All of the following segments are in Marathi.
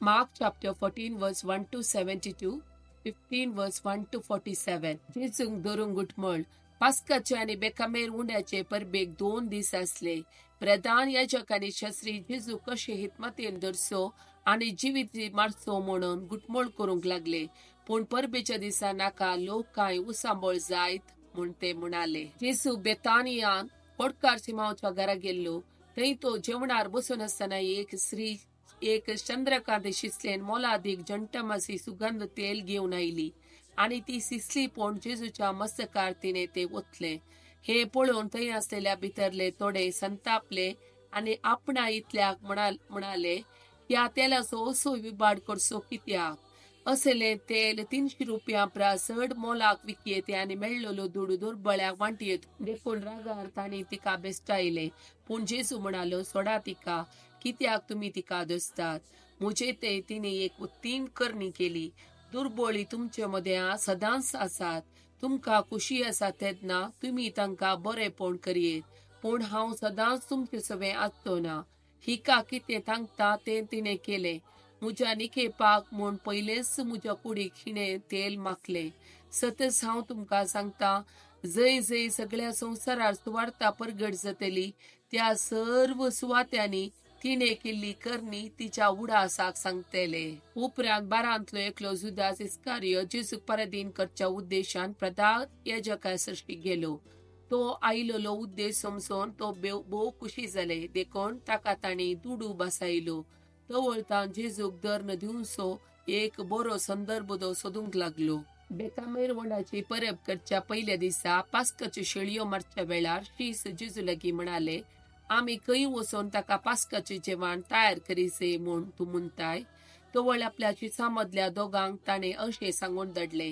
Mark chapter 14 verse 1 to 72, 15 verse 1 to 47. जेजूक धरून गुटमळ. पास्काचे आणि बेकामेर उंड्याचे परबेक 2 दीस असले. प्रधान याजकांनी शास्त्री जेजू कशे हितमतेन धरसो आणि जिवीत मारचो म्हणून गुटमळ करूंक लागले. पूण परबेच्या दिसा नाका, लोक कांय उसांबळ जायत म्हूण ते म्हणाले. जेजू बेतानियान पडकार सिमावाच्या घरा गेल्लो. थंय तो जेवणार बसून असताना एक चंद्रकांत शिसलेन मोलादीक जंटमासी सुगंध तेल घेऊन आयली आणि ती सिसली पोण जेजूच्या मस्तकार तिने ते ओतले. हे पळोवन थंय असलेल्या भितरले थोडे संतापले आणि आपणा इतल्याक म्हणाले, या तेलाचो असो विबाड करचो कित्याक? असले तेल 300 रुपया चड मोलाक विकयेते आणि मेळ्ळलो दुडू दुर्बळ्याक वांटयेत देखून रागार तांणी तिका बेस्टायले. पूण जेजू म्हणालो, सोडा तिका, कित्याक तुम्ही तिका दसतात? मुजे ते तिने एक उत्तीण करणी केली. दुर्बळी तुमचे मध्ये सदांच आसात. तुमका खुशी आसा तेदना तुम्ही तांकां बरेपण करियेत, पूण हांव सदांच तुमचे सवे आसचो ना. हिका कितें सांगता ते तिने केले. मुज्या निखेपाक म्हूण पयलेच मुज्या कुडीक हिणे तेल माखले. सतच हांव तुमकां सांगता, जय जय सगळ्या संवसारार सुवार्ता परगट जातली, त्या सर्व सुवात्यांनी तिने केल्ली करणी तिच्या उडासाक सांगतले. उपरांत 12तलो एकलो जुदास इस्कारियोत जेजूक पराधीन करच्या उद्देशान प्रधान याजकासरशी गेलो. तो आयिल्लो उद्देश समजून तो भोव खुशी जाले. देखून ताका तांणी दुडू बसायलो. तवळतान जेजूक धर्न दिवचो एक बरो संदर्भ सोदूंक लागलो. बेकामेर वंडाची परब करच्या पयल्या दिसा पास्काच्यो शेळयो मारच्या वेळार शीस जेजू लागीं म्हणाले, आमी खंय वचोन ताका पास्काचे जेवण तयार करीसे म्हूण तूं म्हणटाय? तवळ आपल्या शिसा मदल्या दोगांक ताणे अशें सांगून धाडले,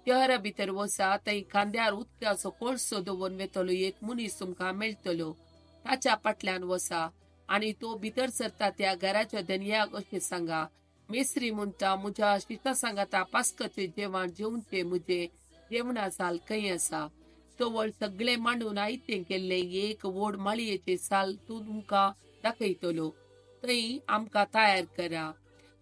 शहरा भितर वचा, थंय खांद्यार उदकाचो कोळसो दवरून वेतलो एक मनीस तुमकां मेळटलो. ताच्या फाटल्यान वचा आणि तो भितर सरता त्या घराच्या धन्याक अशें सांगा, मेस्त्री म्हणटा, म्हज्या शिसा सांगाता पास्काचे जेवण जेवचे मुजे जेवणा साल खंय आसा. तवळ सगळे मांडून आयतें केल्ले एक व्हड माळयेचे साल तुमकां दाखयतलो. थंय आमकां तयार करा.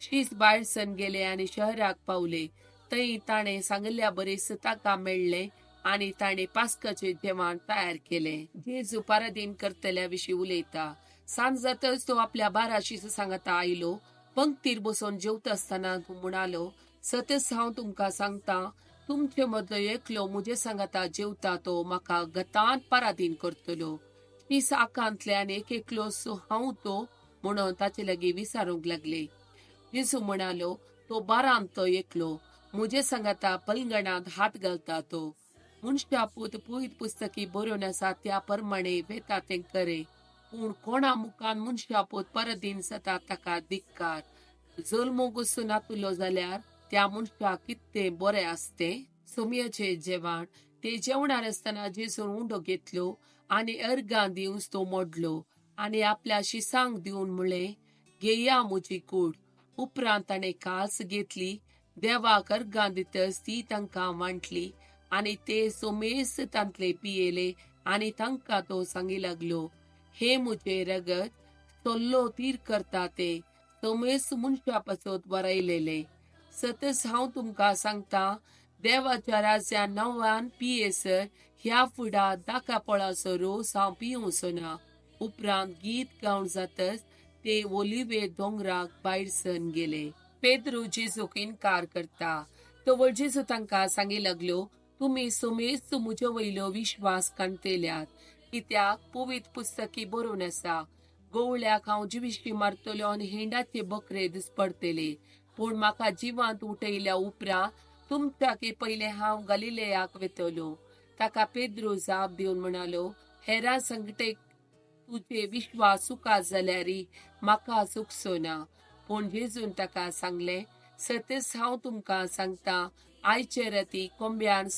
शीस भायर सन गेले आणि शहराक पावले. थंय ताणे सांगल्या बरेच ताका मेळ्ळे आणि ताणे पास्काचे जेवण तयार केले. जेजू पराधीन करतल्या विशीं उलयता. सांज जातच तो आपल्या 12 शीस सांगाता आयलो. पंक्तीर बसून जेवता आसतना तूं म्हणालो, सतच हांव तुमकां सांगता, तुमचे मदलो एकलो मुजे सांगाता जेवता तो म्हाका गतान पराधीन करतलो. शीस आकांतल्यान एक एकलो हांव तो म्हणून ताचे लागीं विचारूंक लागले. जेजू म्हणालो, तो 12 एकलो मुजे सांगाता पलंगणात हात घालता तो. मनशा पूत पवित्र पुस्तकी बरोवन आसा त्या प्रमाणे वेता तें करे. पूण कोणा मुखान मनशा पूत पराधीन जाता ताका धिक्कार. जल्मो घुसून नातुलो जाल्यार त्या मनशाक कितें बरें आसते. सोमयाचे जेवण. ते जेवणार आसतना जेजून उंडो घेतलो आणि अर्गां दिवंच तो मोडलो आणि आपल्या शिसांक दिवन म्हणलें, घेया म्हजी कूड. उपरांत ताणें कास घेतली, देवाक अर्गां दितच ती तांकां वांटली आणि ते सोमेस तांतले पियेले आणि तांकां तो सांगी लागलो, हे मुजे रगत सोल्लो तीर करता ते सोमेस मनशा पासत वरायलेले. सतच हांव तुमकां सांगता, देवाच्या राज्यान नव्यान पियेसर ह्या फुडा दाखापळाचो रोस हांव पिवचो ना. उपरांत गीत गावन जातच ते ओलिवे दोंगराक भायर सन गेले. पेद्रू जेजूक इन्कार करता. तवळ जेजू तांकां सांगी लागलो, तुमी सोमेस म्हजे वयलो विश्वास काणतेल्यात. कित्याक पवित्र पुस्तकी बरोवन आसा, गवळ्याक हांव जिविश्टी मारतलो आनी हेंडाचे बकरे दिसपडटले. पूण म्हाका जिवांत उठयल्या उपरांत तुमच्याकी पयले हांव गलिलेयाक वेतलो. ताका पेद्रू जाप दिवन म्हणालो, हेरां संगटे तुजे विश्वास चुकात जाल्यारी म्हाका चुकचो ना. पूण जेजून ताका सांगलें, सतच हांव तुमकां सांगता, आयचे राती कोंब्यान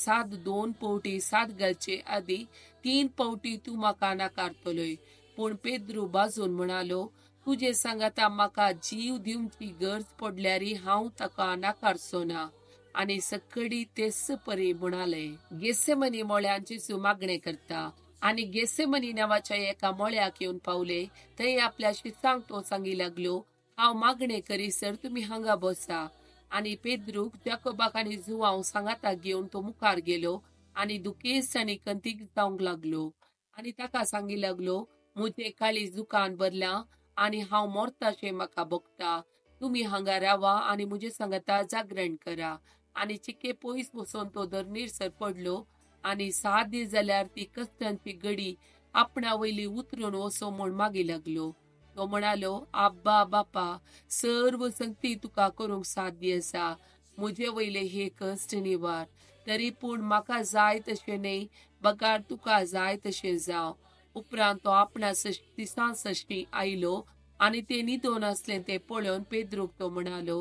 2 पावटी 7 घालचे आदी 3 पावटी तूं म्हाका नाकारतलोय. पूण पेद्रू बाजून म्हणालो, तुजे सांगाता म्हाका जीव दिवची गरज पडल्यारी हांव ताका नाकारचो ना. आणि सकडी तेच परी म्हणाले. गेसेमनी मोळ्यान जेजू मागणें करता. आणि गेसेमनी नावाच्या एका मोळ्याक येवन पावले. थंय आपल्या शिसांक तो सांगी लागलो, हांव मागणें करीसर तुमी हांगा बसा. आनी पेद्रूक जाकोबाक आनी जुवांव सांगाता घेवन तो मुखार गेलो आनी दुखेसानी कंतीक जावंक लागलो. आनी ताका सांगी लागलो, म्हजें काळीज दुकान भरलां आनी हांव मोरताशें म्हाका भोगता. तुमी हांगा रावा आनी म्हजे सांगाता जागरण करा. आनी चिके पयस बसून तो धरणीर पडलो आनी 7 दीस जाल्यार ती कश्टांची घडी आपणा वयली उतरून वचो म्हूण मागी लागलो. तो म्हणालो, आब्बा बापा, सर्व संगती तुका करूंक साध्य आसा. म्हजे वयले हे कश्ट निवार. तरी पूण म्हाका जाय तशें न्हय, बगार तुका जाय तशें जावं. उपरांत तो आपणा दिसां सश्टी आयलो आनी ते न्हिदोन आसलें तें पळोवन पेद्रूक तो म्हणालो,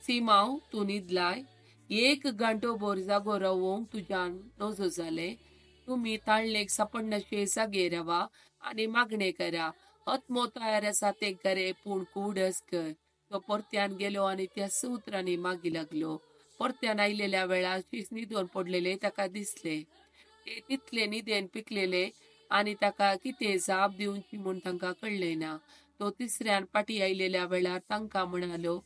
सिमांव, तूं न्हिदलाय? 1 घंटो भर जागो रावोंक तुज्यान नजो जालें. तुमी ताळणेक सांपडनाशे जागे रावा आनी मागणें करा. हतमो तयार आसा तें गरे पूण कूडस कर. तो परत्यान गेलो आनी त्या सुत्रांनी मागी लागलो. परत्यान आयलेल्या वेळार शीस न्हिदोन पडलेले ताका दिसले. ते तितले न्हिदेन पिकलेले आनी ताका कितें जाप दिवची म्हूण तांकां कळ्ळें ना. तो तिसऱ्यान फाटीं आयलेल्या वेळार तांकां म्हणालो,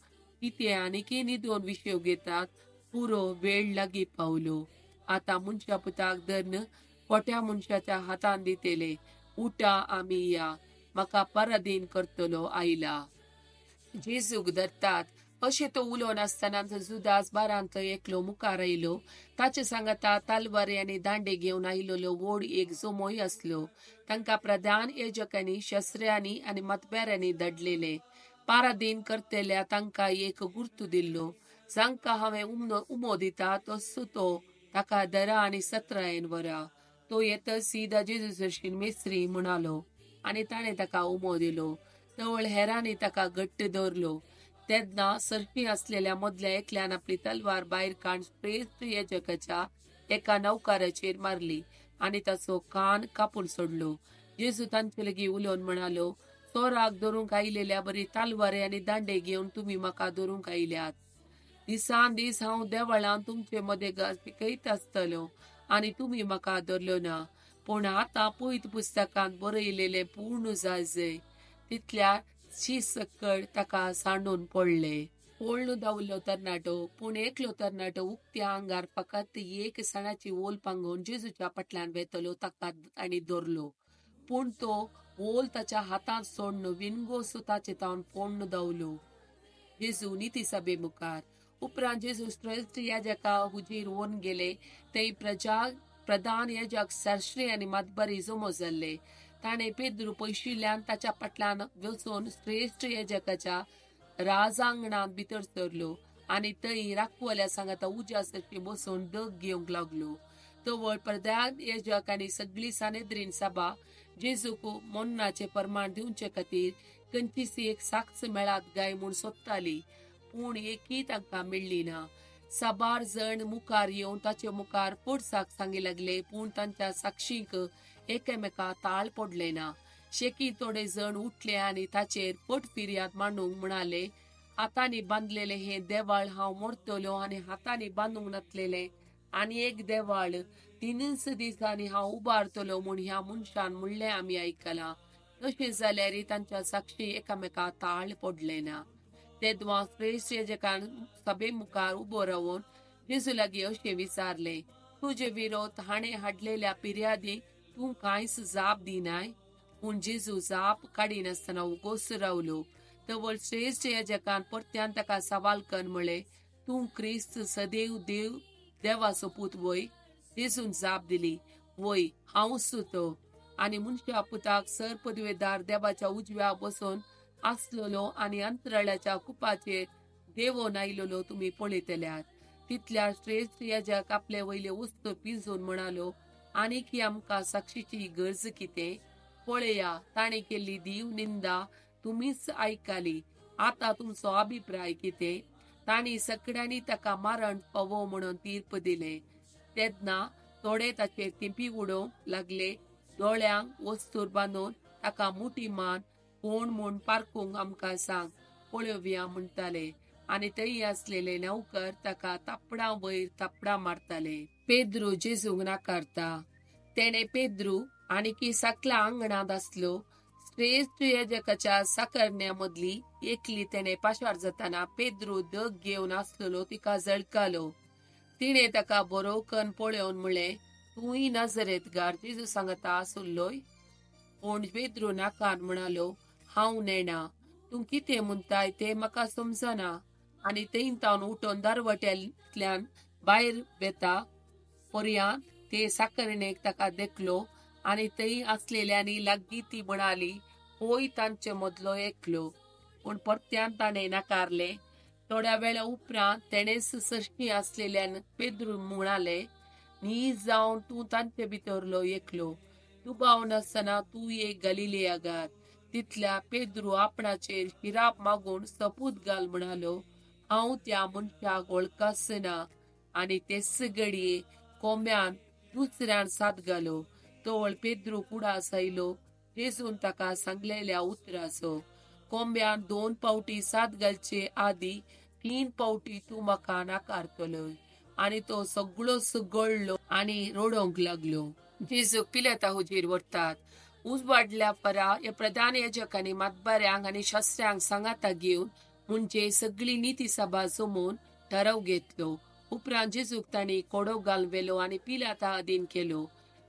कितें आनीकय न्हिदोन विशेव घेतात? पुरो वेळ लागीं पावलो. आतां मनशा पुताक धरून खोट्या मनशाच्या हातान दितेले. उठा आमी या, म्हाका पराधीन करतलो आयला. जेजूक धरतात अशें तो उलोवन आसतना जुदास बारांत एकलो मुखार आयलो. ताचे सांगाता तालवारी आनी दांडे घेवन आयिल्लो व्हड एक जोमोय आसलो. तांकां प्रधान याजकांनी, शास्त्र्यांनी आनी मतबेऱ्यांनी धाडलेले. पाराधीन करतेल्या तांकां एक गुर्तू दिल्लो. जांकां हांवें उमो दिता तसो तो ताका धरा आनी सत्रायेन व्हरा. तो येतच सीदा जेजूसशीन मेस्त्री म्हणालो आनी ताणें ताका उमो दिलो. तवळ हेरांनी ताका घट्ट धरलो. तेन्ना सर्ती आसलेल्या मदल्या एकल्यान आपली तलवार भायर काडून श्रेष्ठ याजकाच्या एका नौकाराचेर मारली आनी ताचो कान कापून सोडलो. जेजू तांचे लागीं उलोवन म्हणालो, चोराक धरूंक आयलेल्या बरी तालवारी आनी दांडे घेवन तुमी म्हाका धरूंक आयल्यात. दिसान दीस हांव देवळांत तुमचे मदें पिकयत आसतलो आनी तुमी म्हाका धरलो ना. पूण आतां पवित्र पुस्तकांत बरयलेलें पूर्ण जायजय. तितल्यार शीस सकयल ताका सांडून पडले. पळणू दावल्लो तरणाटो, पूण एकलो तरणाटो उक्त्या आंगार फकत एक सणाची वोल पांगून जेजूच्या फाटल्यान वेतलो ताका आनी धरलो. पूण तो वोल ताच्या हातांत सोडून विणगो सुताचे तावन पळणू दावलो. जेजू निती सभे मुखार. उपरांत जेजू श्रेष्ठ याजका हुजीर व्हरून गेले. थंय प्रधान याजक, शास्त्री आनी मतबरी जमो जाल्ले. ताणें पेद्रू पयशिल्ल्यान ताच्या फाटल्यान वचून श्रेष्ठ याजकाच्या राजांगणांत भितर सरलो आनी थंय राखवाल्या सांगाता उज्यासारशी बसून दग घेवंक लागलो. तवळ प्रधान याजक आनी सगळी सानेद्रीन सभा जेजूक मरणाचें प्रमाण दिवचे खातीर खंयचीच एक साक्ष मेळात गाय म्हूण सोदताली, पूण एकय तांकां मेळ्ळी ना. साबार जण मुखार येवन ताचे मुखार पडसाक सांगी लागले, पूण तांच्या साक्षीक एकामेका ताळ पडले ना. शेकी थोडे जण उठले आनी ताचेर पट फिर्याद मांडूंक म्हणाले, हातांनी बांदलेले हें देवाळ हांव मोडटलो आनी हातांनी बांदूंक नासलेलें आनी एक देवाळ 3 दिसांनी हांव उबारतलो म्हूण ह्या मनशान म्हणलें आमी आयकलां. तशें जाल्यारय तांच्या साक्षी एकामेका ताळ पडले ना. तेदवां श्रेष्ठ याजकान सभे मुखार उबो रावन जेजू लागीं अशें विचारलें, तुजे विरोध हाणें हाडलेल्या फिर्यादीक तूं कांयच जाप दिनाय? पूण जेजू जाप काडिनासतना उगोच रावलो. तवळ श्रेष्ठ याजकान परत्यान ताका सवाल करून म्हळें, तूं क्रिस्त सदैव देवाचो पूत वय? जेजून जाप दिली, वय, हांवूच तो. आनी मनशा पुताक सरपदवेदार देवाच्या उजव्या बसून आसलोलो आनी अंतराळाच्या कुपाचेर देंवोन आयलोलो तुमी पळयतल्यात. तितल्यार श्रेष्ठ याजक आपले वयले वस्तू पिंजून म्हणालो, आनीक आमकां साक्षीची गरज कितें? पळया, ताणें केल्ली दीव निंदा तुमीच आयकली. आतां तुमचो अभिप्राय कितें? तांणी सगळ्यांनी ताका मारण फावो म्हणून तीर्प दिलें. तेन्ना थोडे ताचेर तिंपी उडोवंक लागले. दोळ्यांक वस्तूर बांदून ताका मुठी मान कोण म्हूण पारखूंक आमकां सांग, पळोवया म्हणटाले. आनी थंय आसलेले नौकर ताका तापडां वयर तापडां मारताले. पेद्रू जेजूक नाकारता. तेणें पेद्रू आनीक सकला आंगणांत आसलो श्रेष्ठ याजकाच्या साकरण्या मदली एकली तेणे पाशार जाताना पेद्रू दग घेवन आसलेलो तिका जळकालो. तिणे ताका बरोवकन पळोवन म्हणलें, तूंय नाजरेतकार जेजू सांगता आसुल्लोय? पूण पेद्रू नाकान म्हणालो, हांव नेणा. तूं कितें म्हणटाय तें म्हाका समजना. आनी थंय तावन उठोन दारवट्यांतल्यान भायर वेता पर्यान ते साकरणेक ताका देखलो आनी थंय आसलेल्यांनी लागीं ती म्हणाली, होय तांचे मदलो एकलो. पूण परत्यान ताणें नाकारलें. थोड्या वेळा उपरांत तेणेच सर्शी आसलेल्यान पेद्रू म्हणालें, न्ही जावन तूं तांचे भितरलो एकलो. दुबाव नासतना तूं एक गलिलेयाकार. तितल्या पेद्रू आपणाचेर शिराप मागून सबूत घाल म्हणालो, हांव त्या मनशाक वळखच ना. आनी तेच घडये कोंब्यान दुसऱ्यान साद घालो. तोवळ पेद्रू कुडास आयलो जेजून ताका सांगलेल्या उतराचो. कोंब्यान 2 पावटी साद घालचे आदी 3 पावटी तूं म्हाका नाकारतलोय. आनी तो सगळोच गळ्ळो आनी रडोंक लागलो. जेजू पिलाता हुजीर व्हरतात. उजवाडल्या परा हे प्रधान याजकांनी मातबाऱ्यांक आनी शास्त्र्यांक सांगाता घेवन म्हणजे सगळी नीती सभा जमोवन ठराव घेतलो. उपरांत जेजूक तांणी कोडो घालून व्हेलो आनी पिलाता अधीन केलो.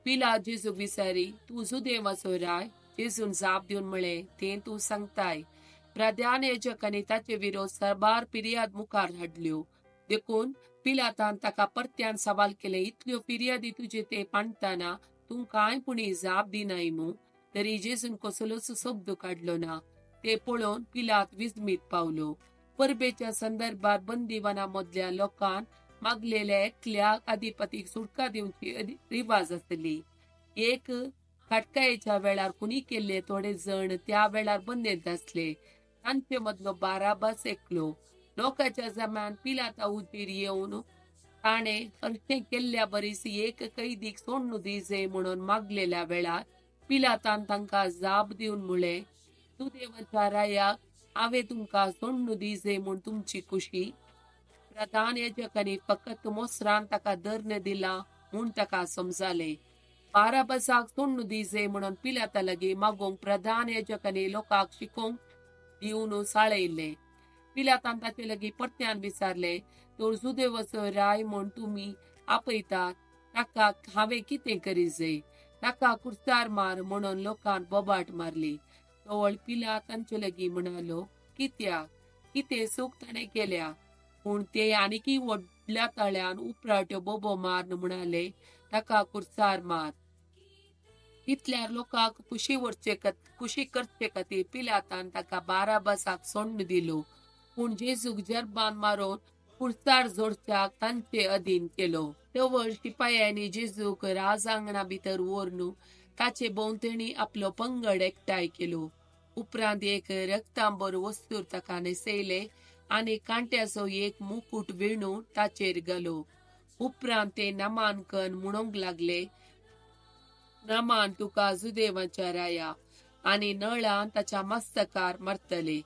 पिलात जेजूक विचारी, तूं जुदेवाचो राय? जेजून जाप दिवन म्हळें, तें तूं सांगताय. प्रधान याजकांनी ताचे विरोध सरबार फिर्याद मुखार हाडल्यो. देखून पिलातान ताका परत्यान सवाल केले, इतल्यो फिर्यादी तुजे ते पाणतना तूं कांय पुणी जाप दिनाय मूं? तरी जेजून कसलोच शब्द काडलो ना. ते पळोवन पिलात विस्मीत पावलो. परबेच्या संदर्भात बंदीवाना मदल्या लोकांन मागलेल्या एकल्या अधिपतीक सुटका दिवची रिवाज आसली. एक खाटकायेच्या वेळार कुणी केल्ले थोडे जण त्या वेळार बंदेंत आसले. तांचे मदलो बाराबास एकलो. लोकांच्या जम्यान पिलाता उजीर येवन ताणें हरशें केल्ल्या बरीस एक कैदीक सोडून दिजे म्हणून मागलेल्या वेळार पिलातान तांकां जाप दिवन म्हळें, सुदैवाच्या रायाक हांवें तुमकां सोडून दिजे म्हूण तुमची खुशी? प्रधान याजकांनी फकत मोसरान ताका दर्न दिला म्हूण ताका समजालें. बाराबासाक सोडून दिजे म्हणून पिलाता लागीं मागूंक प्रधान याजकांनी लोकांक शिकोवंक दिवन साळयलें. पिलातान ताचे लागीं परत्यान विचारलें, तर सुदैवाचो राय म्हूण तुमी आपयतात ताका हांवें कितें करीजे? ताका कुर्सार मार म्हणून लोकांन बोबाट मारली. तोवळ पिलात तांचे लागीं म्हणालो, कित्याक? कितें चूक ताणें केल्या? पूण ते आनीकय व्हडल्या तळ्यान उपराट्यो बोबो मारन म्हणाले, ताका कुर्सार मार. इतल्यार लोकांक खुशी करचे खातीर पिलातान ताका बाराबासाक सोडून दिलो. पूण जेजूक जरबान मारून कुर्सार जोडच्याक तांचे अधीन केलो. तवळ शिपायांनी जेजूक राजांगणा भितर व्हरून ताचे भोंवतणी आपलो पंगड एकठांय केलो. उपरांत एक रक्तांबर वस्तूर ताका न्हेसयले आनी कांट्याचो एक मुकुट विणून ताचेर घालो. उपरांत ते नामांकन म्हणूंक लागले, नामान तुका जुदेवाच्या राया. आनी नळान ताच्या मस्तकार मारतले.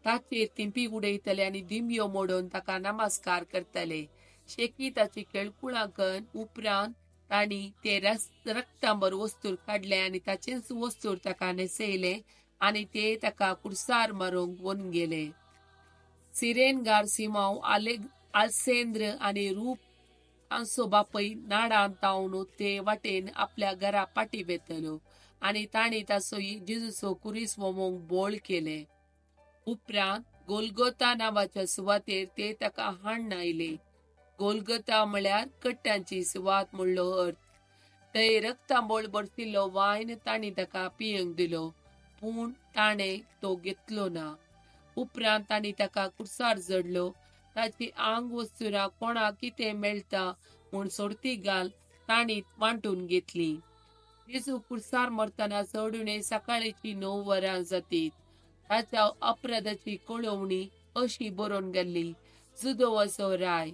ताचेर तिंपी उडयतले आनी दिमयो मोडून ताका नमस्कार करतले. शेकी ताची केळकुळां उपरांत तांणी ते रक्तांबर वस्तूर काडले आनी ताचेच वस्तूर ताका न्हेसयले आनी ते ताका कुर्सार मारूंक व्हरून गेले. सिरेनगार सिमांव आल्सेंद्र आनी रूप हांचो बापूय नाडान तावन ते वाटेन आपल्या घरा पाटी वेतलो आनी तांणी ताचो जेजूचो कुरीस वोवंक बोळ केले. उपरांत गोलगोता नांवाच्या सुवातेर ते ताका हाडून आयले. गोलगोता म्हळ्यार कट्ट्यांची सुवात म्हणलो अर्थ. थंय रक्तांबोळ भरशिल्लो वायन तांणी ताका पियेंक दिलो, पूण ताणें तो घेतलो ना. उपरांत तांणी ताका कुर्सार जडलो. ताची आंग वस्तुरां कोणाक कितें मेळटा म्हूण सोडती घाल तांणी वांटून घेतली. जेजू कुर्सार मरतना चडुणे सकाळीची 9 वरां जातीत. ताच्या अपराधाची कळोवणी अशी बरोवन गेल्ली, जुदोवाचो राय.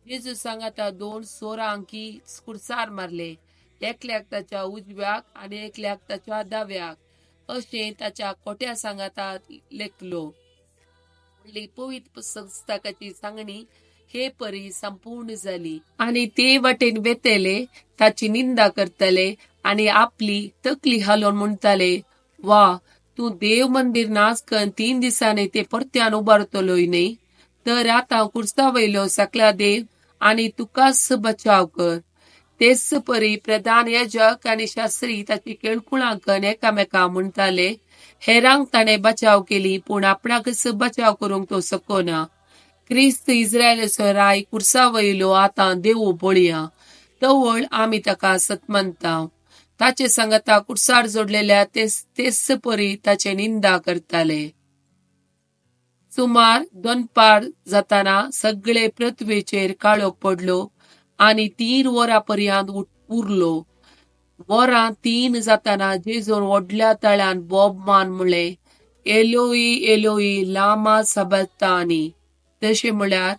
जेजू सांगाता 2 सोरांकी कुर्सार मारले, एकल्याक ताच्या उजव्याक आनी एकल्याक ताच्या दाव्याक. अशें ताच्या खोट्या सांगातात लेखलो. पवित्र पुस्तकाची सांगणी हे परी संपूर्ण जाली. आनी ते वाटेन वेतेले ताची निंदा करतले आनी आपली तकली हालोवन म्हणटले, वा तू देव मंदिर नाच कन 3 दिसांनी ते परत्यान उबारतलोय न्ही तर आता कुर्सा वयलो सकला देव आणि तुकाच बचाव कर. तेच परी प्रधान याजक आणि शास्त्री ताची केळकुळां कन एकामेका म्हणताले, हेरांक ताणे बचाव केली पूण आपणाकच बचाव करूंक तो सकोना. क्रिस्त इस्रायलाचो राय कुर्सा वयलो आतां देवू पळया, तवळ आमी ताका सतमंताव. ताचे सांगता कुर्सार जोडलेल्या तेच परी ताचे निंदा करताले. सुमार दनपार जाताना सगळे पृथ्वीचेर काळोख पडलो आणि 3 वरां पर्यंत उरलो. वरां 3 जाताना जेजून व्हडल्या तळ्यान बोबमान म्हणलें, एलोई एलोई लामा सबक्तानी. तशें म्हळ्यार,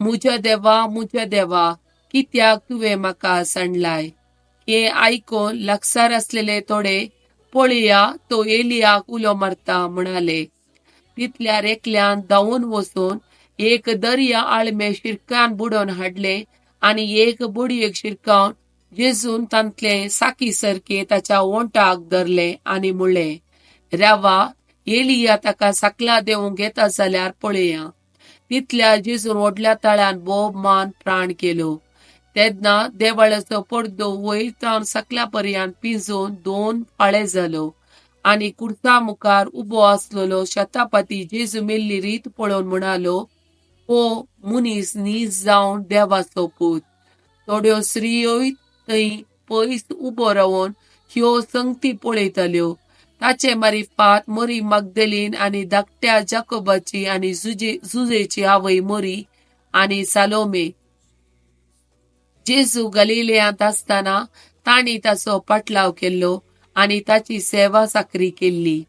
मुझ्या देवा कित्याक तुवें म्हाका सांडलाय. हे आयकून लागसार आसलेले थोडे, पळया तो एलियाक उलो मारता म्हणाले. तितल्यार एकल्यान धांवून वचून एक दर्या आळमे शिरकान बुडोवन हाडले आणि एक बडयेक शिरकावन जेजून तांतले साकी सारके ताच्या ओंटाक धरले आणि म्हणलें, रावा, एलिया ताका सकला देवूंक येता जाल्यार पळया. तितल्यार जेजून व्हडल्या तळ्यान बोबमान प्राण केलो. तेन्ना देवाळाचो पडदो वयर जावन सकला पर्यंत पिंजून 2 फाळे जालो आणि कुर्सा मुखार उबो आसलेलो शतापती जेजू मेल्ली रीत पळोवन म्हणालो, हो मुनीस नीज जावन देवाचो पूत. थोड्यो स्त्रियोय थंय पयस उबो रावन ह्यो संगती पळयताल्यो. ताचे मारिफात मरी मगदलीन आणि धाकट्या जाकोबाची आणि जुजेची आवय मरी आणि सालोमे. जेजू गलिलेयांत आसतना तांणी ताचो पाटलाव केल्लो आणि ताची सेवा साकरी केल्ली.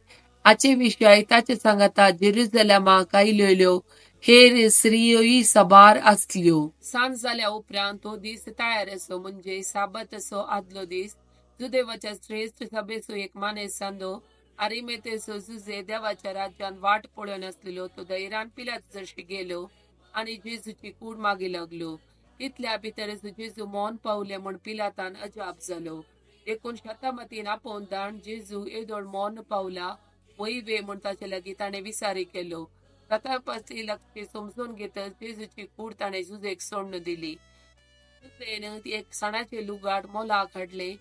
हाचे विशय ताचे सांगता जेरुसलेमाक आयिल्ल्यो हेर स्त्रियोय साबार आसल्यो. सांज जाल्या उपरांत तो दीस तयार असो म्हणजे साबत असो आदलो दीस. जुदेवाच्या श्रेष्ठ सभेचो एक मानेस सांदो आरिमेतेचो जुजे देवाच्या राज्यान वाट पळोवन आसलेलो तो धैर्यान पिलात जशी गेलो आणि जेजूची कूड मागी लागलो. तितल्या भितरच जेजू मौन पावले म्हण पिलातान अजाप जालो. देखून शतामतीन आपोवन दाण जेजू येदोळ मौन पावला वयवे म्हण ताचे लागीं ताणें विचारी केलो. शतापती लक्ष समजून घेतच जेजूची कूड ताणें जुजेक सोडून दिली. जुजेन एक सणाचे लुगाड मोलाक हाडले.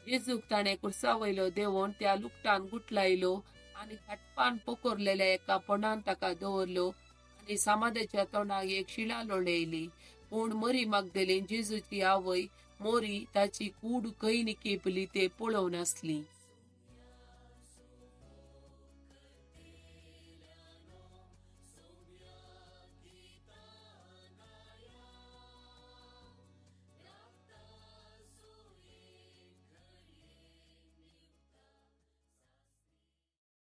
जेजूक ताणें कुर्सा वयलो देंवोन त्या लुगटान गुठलायलो आणि खाटपान पोकोरलेल्या एका पोंडान ताका दवरलो आणि समाधीच्या तोंडाक एक शिळा लोळयली. पूण मरी मगदलीन जेजूची आवय मोरी ताची कूड खंय निकेपली ते पळोवन आसली.